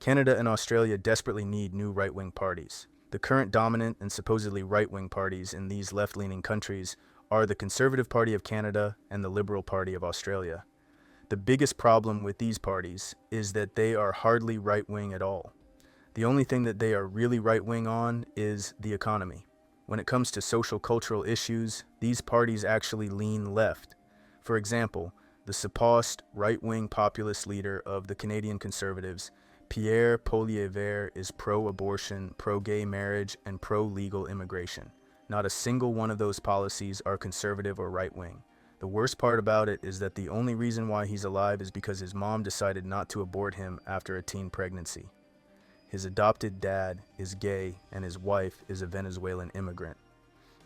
Canada and Australia desperately need new right-wing parties. The current dominant and supposedly right-wing parties in these left-leaning countries are the Conservative Party of Canada and the Liberal Party of Australia. The biggest problem with these parties is that they are hardly right-wing at all. The only thing that they are really right-wing on is the economy. When it comes to social cultural issues, these parties actually lean left. For example, the supposed right-wing populist leader of the Canadian Conservatives, Pierre Poilievre, is pro-abortion, pro-gay marriage, and pro-legal immigration. Not a single one of those policies are conservative or right-wing. The worst part about it is that the only reason why he's alive is because his mom decided not to abort him after a teen pregnancy. His adopted dad is gay and his wife is a Venezuelan immigrant.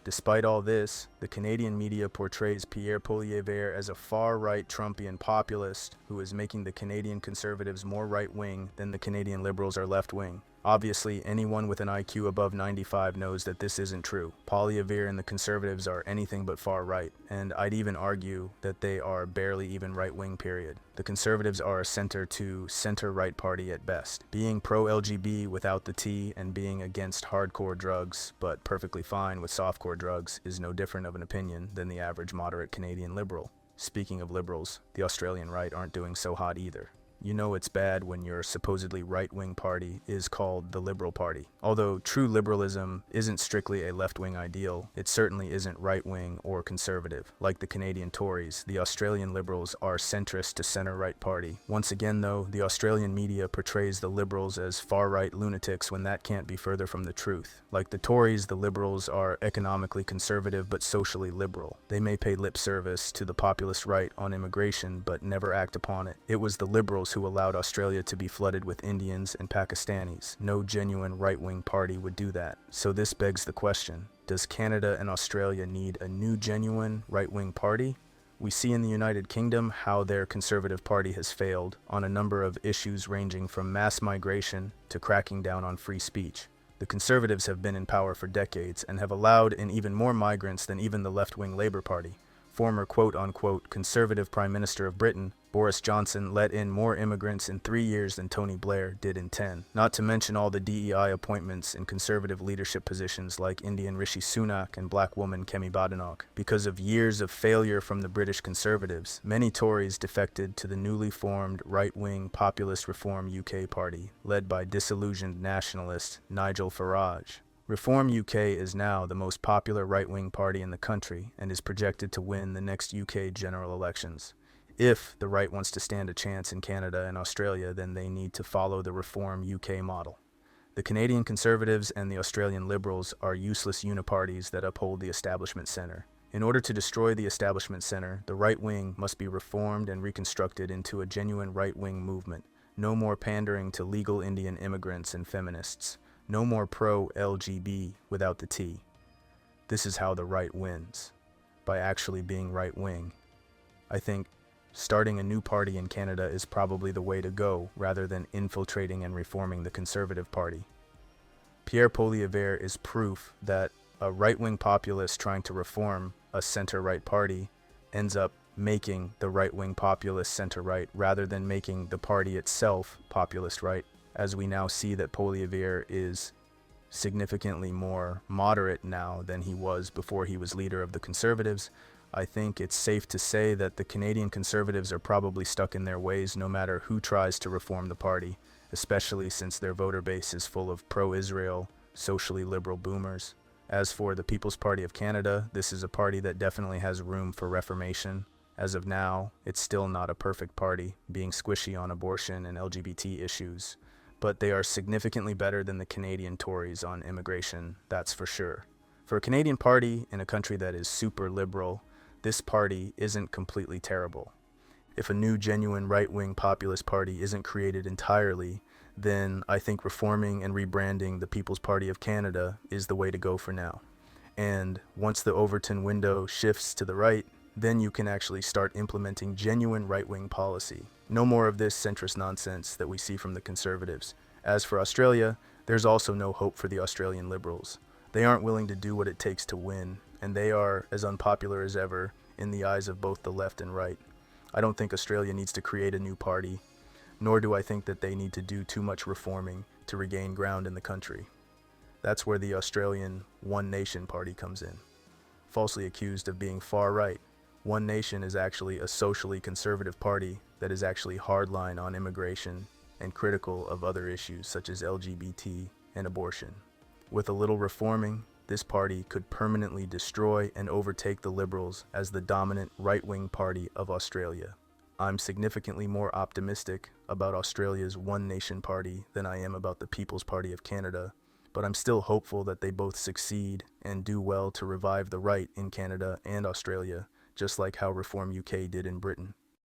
Despite all this, the Canadian media portrays Pierre Poilievre as a far-right Trumpian populist who is making the Canadian Conservatives more right-wing than the Canadian Liberals are left-wing. Obviously, anyone with an IQ above 95 knows that this isn't true. Poilievre and the Conservatives are anything but far-right, and I'd even argue that they are barely even right-wing, period. The Conservatives are a center to center-right party at best, being pro-LGB without the T and being against hardcore drugs, but perfectly fine with softcore drugs, is no different of an opinion than the average moderate Canadian Liberal. Speaking of Liberals, the Australian right aren't doing so hot either. You know it's bad when your supposedly right-wing party is called the Liberal Party. Although true liberalism isn't strictly a left-wing ideal, it certainly isn't right-wing or conservative. Like the Canadian Tories, the Australian Liberals are centrist to center-right party. Once again though, the Australian media portrays the Liberals as far-right lunatics when that can't be further from the truth. Like the Tories, the Liberals are economically conservative but socially liberal. They may pay lip service to the populist right on immigration but never act upon it. It was the Liberals who allowed Australia to be flooded with Indians and Pakistanis. No genuine right-wing party would do that. So this begs the question, does Canada and Australia need a new genuine right-wing party? We see in the United Kingdom how their Conservative Party has failed on a number of issues ranging from mass migration to cracking down on free speech. The Conservatives have been in power for decades and have allowed in even more migrants than even the left-wing Labour Party. Former quote-unquote Conservative Prime Minister of Britain, Boris Johnson, let in more immigrants in 3 years than Tony Blair did in 10. Not to mention all the DEI appointments in conservative leadership positions like Indian Rishi Sunak and black woman Kemi Badenoch. Because of years of failure from the British Conservatives, many Tories defected to the newly formed right-wing Populist Reform UK party, led by disillusioned nationalist Nigel Farage. Reform UK is now the most popular right-wing party in the country and is projected to win the next UK general elections. If the right wants to stand a chance in Canada and Australia, then they need to follow the Reform UK model. The Canadian Conservatives and the Australian Liberals are useless uniparties that uphold the establishment centre. In order to destroy the establishment centre, the right wing must be reformed and reconstructed into a genuine right-wing movement. No more pandering to legal Indian immigrants and feminists. No more pro-LGB without the T. This is how the right wins, by actually being right-wing. I think starting a new party in Canada is probably the way to go, rather than infiltrating and reforming the Conservative Party. Pierre Poilievre is proof that a right-wing populist trying to reform a center-right party ends up making the right-wing populist center-right, rather than making the party itself populist right. As we now see that Poilievre is significantly more moderate now than he was before he was leader of the Conservatives, I think it's safe to say that the Canadian Conservatives are probably stuck in their ways no matter who tries to reform the party, especially since their voter base is full of pro-Israel, socially liberal boomers. As for the People's Party of Canada, this is a party that definitely has room for reformation. As of now, it's still not a perfect party, being squishy on abortion and LGBT issues. But they are significantly better than the Canadian Tories on immigration, that's for sure. For a Canadian party in a country that is super liberal, this party isn't completely terrible. If a new genuine right-wing populist party isn't created entirely, then I think reforming and rebranding the People's Party of Canada is the way to go for now. And once the Overton window shifts to the right, then you can actually start implementing genuine right-wing policy. No more of this centrist nonsense that we see from the Conservatives. As for Australia, there's also no hope for the Australian Liberals. They aren't willing to do what it takes to win, and they are as unpopular as ever in the eyes of both the left and right. I don't think Australia needs to create a new party. nor do I think that they need to do too much reforming to regain ground in the country. That's where the Australian One Nation Party comes in. Falsely accused of being far right, One Nation is actually a socially conservative party that is actually hardline on immigration and critical of other issues such as LGBT and abortion. With a little reforming, this party could permanently destroy and overtake the Liberals as the dominant right-wing party of Australia. I'm significantly more optimistic about Australia's One Nation Party than I am about the People's Party of Canada, but I'm still hopeful that they both succeed and do well to revive the right in Canada and Australia, just like how Reform UK did in Britain.